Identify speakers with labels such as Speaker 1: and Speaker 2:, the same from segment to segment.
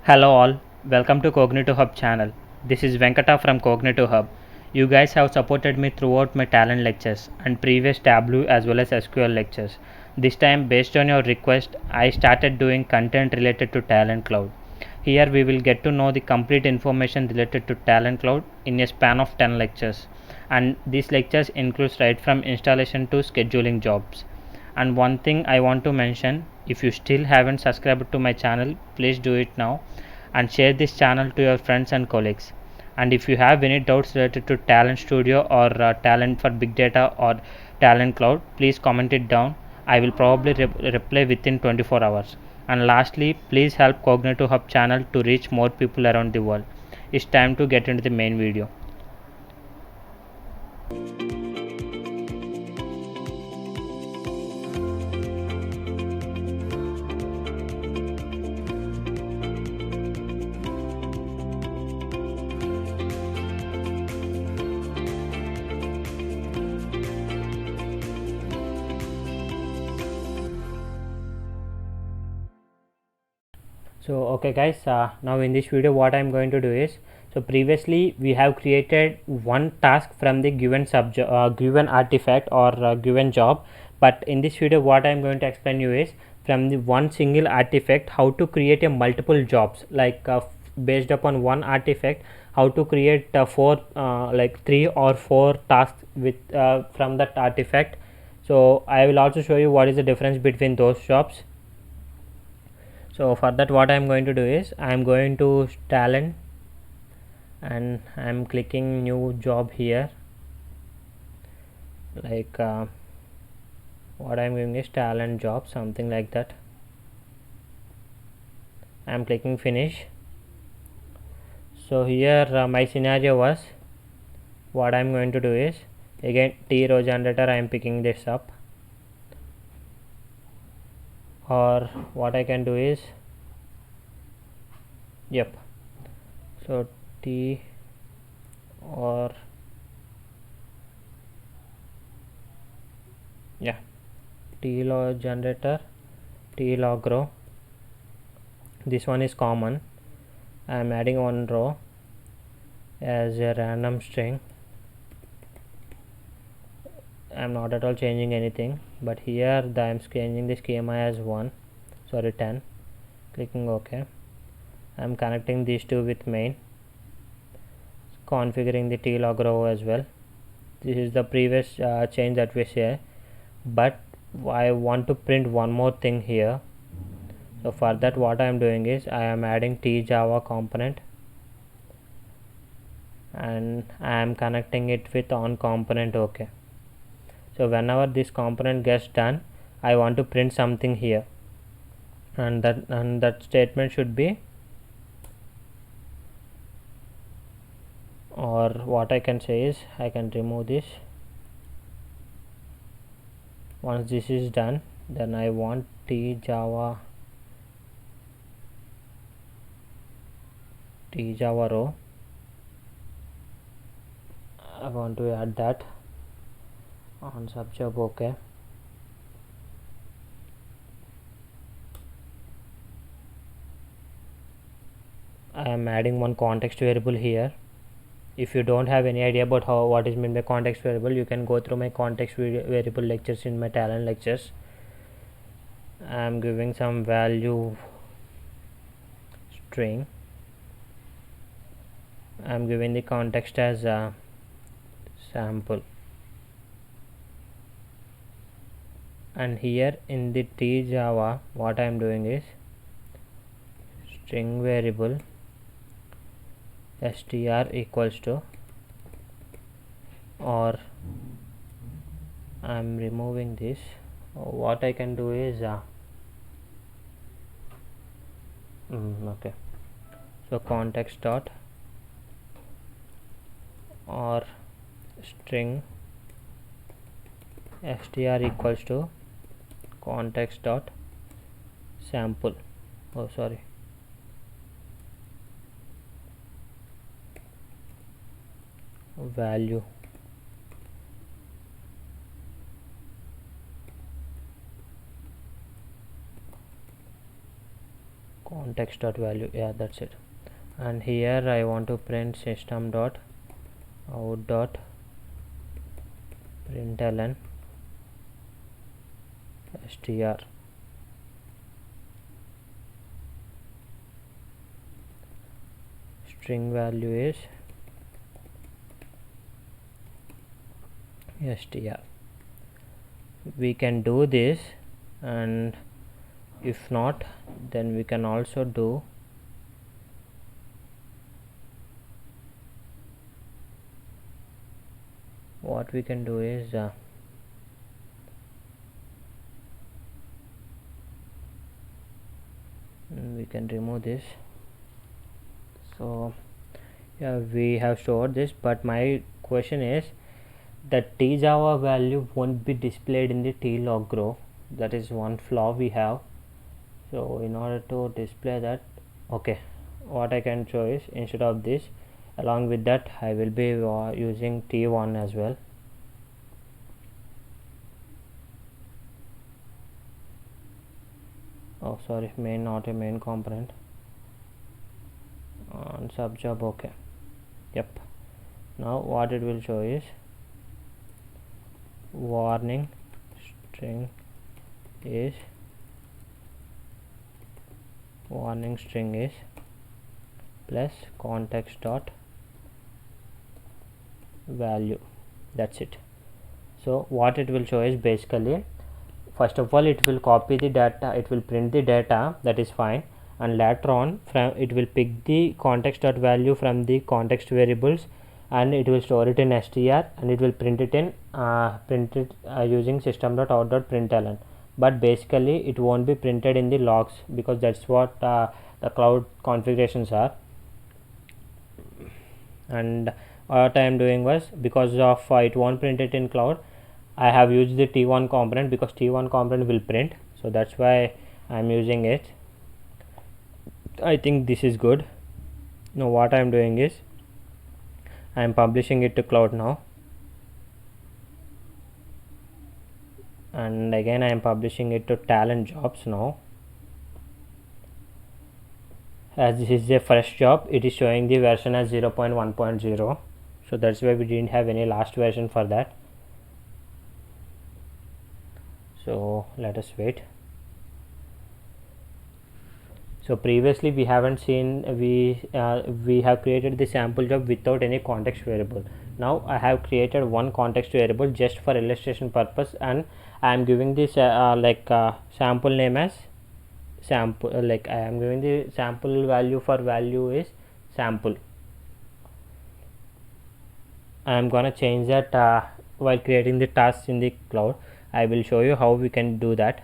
Speaker 1: Hello all, welcome to Cognitive Hub channel. This is Venkata from Cognitive Hub. You guys have supported me throughout my talent lectures and previous Tableau as well as SQL lectures. This time, based on your request, I started doing content related to Talent Cloud. Here we will get to know the complete information related to Talent Cloud in a span of 10 lectures. And these lectures include right from installation to scheduling jobs. And one thing I want to mention, if you still haven't subscribed to my channel, please do it now and share this channel to your friends and colleagues. And if you have any doubts related to Talent Studio or Talent for Big Data or Talent Cloud, please comment it down. I will probably reply within 24 hours. And lastly, please help Cognitive Hub channel to reach more people around the world. It's time to get into the main video. So okay guys, now in this video what I am going to do is, so previously we have created one task from the given subject, given artifact or given job, but in this video what I am going to explain you is from the one single artifact how to create a multiple jobs, like based upon one artifact how to create four like 3 or 4 tasks with from that artifact. So I will also show you what is the difference between those jobs. So for that what I am going to do is I am going to talent and I am clicking new job here, like what I am doing is talent job, something like that. I am clicking finish. So here my scenario was, what I am going to do is again T row generator, I am picking this up, or what I can do is, yep, so T or yeah, T log generator, T log row, this one is common. I am adding one row as a random string. I am not at all changing anything, but here I am changing the schema as 10, clicking OK. I am connecting these two with main, configuring the T-log row as well. This is the previous change that we say, but I want to print one more thing here. So for that what I am doing is I am adding T-Java component and I am connecting it with on component OK. So whenever this component gets done, I want to print something here, and that statement should be, or what I can say is I can remove this. Once this is done, then I want T-Java row. I want to add that on subjob OK. I am adding one context variable here. If you don't have any idea about what is meant by context variable, you can go through my context variable lectures in my talent lectures. I am giving some value string. I am giving the context as a sample, and here in the T-Java what I am doing is string variable str equals to, or I am removing this. What I can do is okay, so context dot or string str equals to context dot sample, value context dot value, yeah, that's it. And here I want to print system dot out dot println str. String value is str. We can do this, and if not, then we can also do what we can do is we can remove this. So yeah, we have stored this, but my question is that tjava value won't be displayed in the tlog row. That is one flaw we have. So in order to display that, okay, what I can show is, instead of this, along with that I will be using t1 as well. Oh sorry, main, not a main component. On subjob, okay, yep. Now what it will show is warning string is plus context dot value. That's it. So what it will show is, basically, first of all it will copy the data, it will print the data, that is fine, and later on it will pick the context dot value from the context variables, and it will store it in str, and it will print it using system dot out dot println. But basically it won't be printed in the logs, because that's what the cloud configurations are. And what I am doing was, because of it won't print it in cloud, I have used the t1 component, because t1 component will print, so that's why I am using it. I think this is good. Now what I am doing is, I am publishing it to cloud now, and again I am publishing it to talent jobs now. As this is a fresh job, it is showing the version as 0.1.0, so that's why we didn't have any last version for that. So let us wait. So previously we haven't seen, we have created the sample job without any context variable. Now I have created one context variable just for illustration purpose, and I am giving this sample name as sample, I am giving the sample value for value is sample. I am gonna change that while creating the tasks in the cloud. I will show you how we can do that.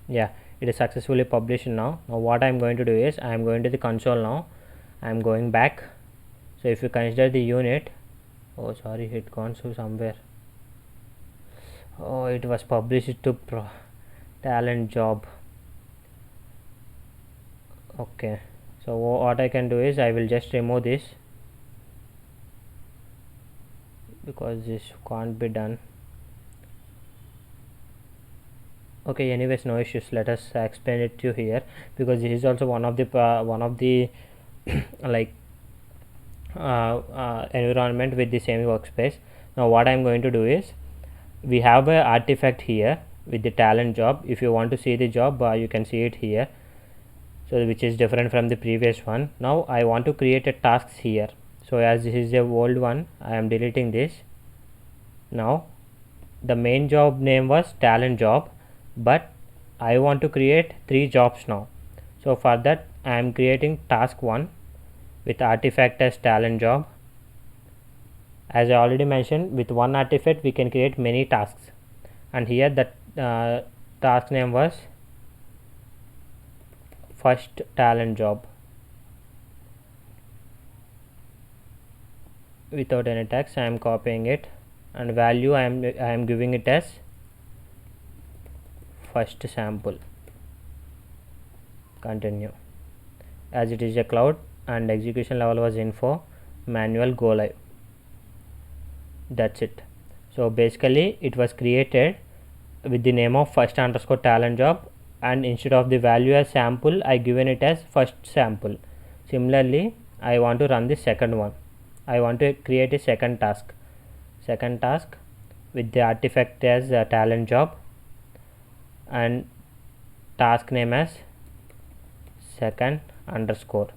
Speaker 1: Yeah, it is successfully published now. Now what I am going to do is, I am going to the console now, I am going back. So if you consider the unit, oh sorry, it gone to somewhere. Oh, it was published to talent job. Okay, so what I can do is, I will just remove this, because this can't be done. Okay, anyways, no issues. Let us explain it to you here, because this is also one of the environment with the same workspace. Now what I am going to do is, we have a artifact here with the talent job. If you want to see the job, you can see it here, so which is different from the previous one. Now I want to create a tasks here. So as this is a old one, I am deleting this. Now the main job name was talent job, but I want to create 3 jobs now. So for that I am creating task 1 with artifact as talent job. As I already mentioned, with one artifact we can create many tasks, and here that task name was first talent job without any text. I am copying it, and value I am giving it as first sample. Continue. As it is a cloud and execution level was info, manual, go live. That's it. So basically it was created with the name of first underscore talent job, and instead of the value as sample I given it as first sample. Similarly I want to run the second one. I want to create a second task with the artifact as talent job and task name as second underscore.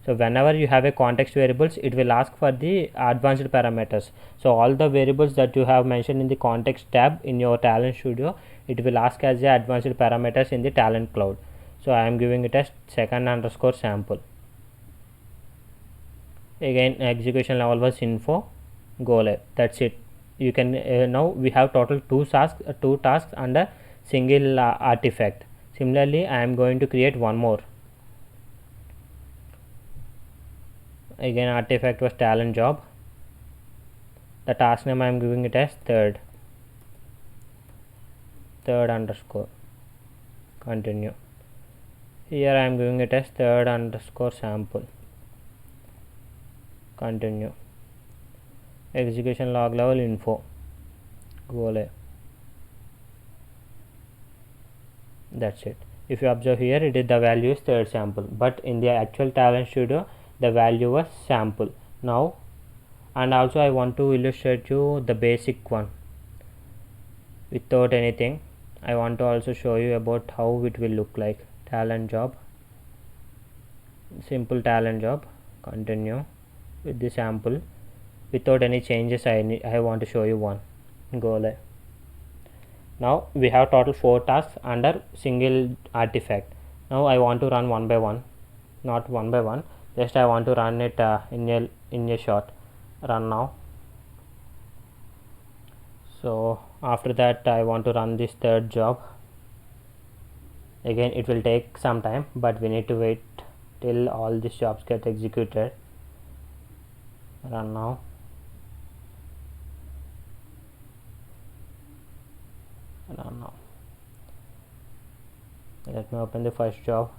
Speaker 1: So whenever you have a context variables, it will ask for the advanced parameters. So all the variables that you have mentioned in the context tab in your Talent Studio, it will ask as the advanced parameters in the Talent Cloud. So I am giving it as second underscore sample. Again execution level was info, go live. That's it. You can now we have total two tasks under single artifact. Similarly I am going to create one more. Again artifact was talent job. The task name I am giving it as third underscore, continue. Here I am giving it as third underscore sample, continue. Execution log level info, go live. That's it. If you observe here, it is the value is third sample, but in the actual Talent Studio the value was sample. Now, and also I want to illustrate you the basic one without anything. I want to also show you about how it will look like. Talent job, simple talent job, continue with the sample without any changes. I want to show you one, go live. Now we have total 4 tasks under single artifact. Now I want to run one by one, not one by one, just I want to run it in a shot. Run now. So after that I want to run this third job. Again it will take some time, but we need to wait till all these jobs get executed. Run now. Run now. Let me open the first job.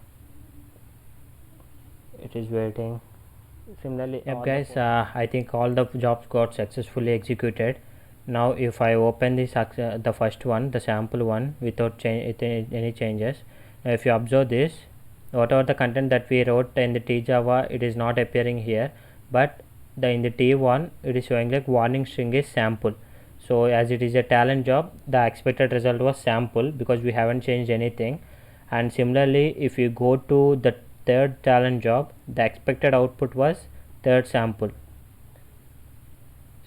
Speaker 1: It is waiting. Similarly, guys, I think all the jobs got successfully executed. Now if I open the first one, the sample one, without any changes, if you observe this, whatever the content that we wrote in the tjava, it is not appearing here, but in the t1 it is showing like warning string is sample. So as it is a talent job, the expected result was sample because we haven't changed anything. And similarly, if you go to the third talent job, the expected output was third sample.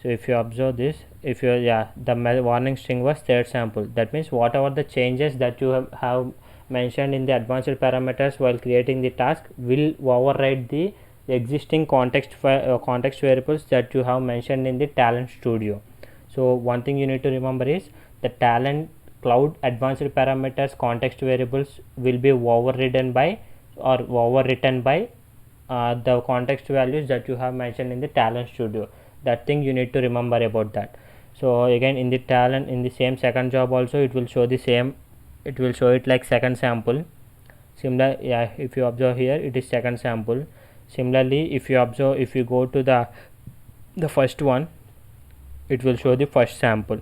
Speaker 1: So if you observe this, the warning string was third sample. That means whatever the changes that you have mentioned in the advanced parameters while creating the task will override the existing context variables that you have mentioned in the Talent Studio. So one thing you need to remember is the Talent Cloud advanced parameters context variables will be overwritten by the context values that you have mentioned in the Talent Studio. That thing you need to remember about that. So again in the same second job also it will show the same. It will show it like second sample. Similar, if you observe here, it is second sample. Similarly, if you go to the first one, it will show the first sample.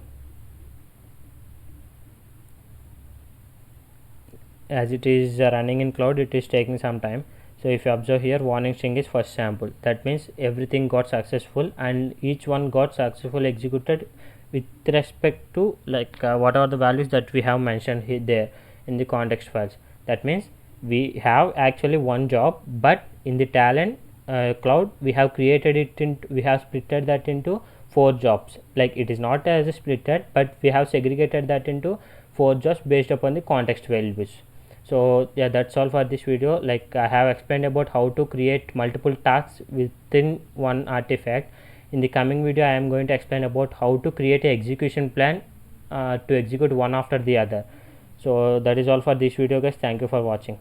Speaker 1: As it is running in cloud, it is taking some time. So if you observe here, warning string is first sample. That means everything got successful and each one got successfully executed with respect to what are the values that we have mentioned here there in the context files. That means we have actually one job, but in the Talent Cloud we have created it we have splitted that into 4 jobs. Like it is not as a splitted, but we have segregated that into 4 jobs based upon the context values. So yeah, that's all for this video. Like I have explained about how to create multiple tasks within one artifact. In the coming video I am going to explain about how to create an execution plan to execute one after the other. So that is all for this video guys. Thank you for watching.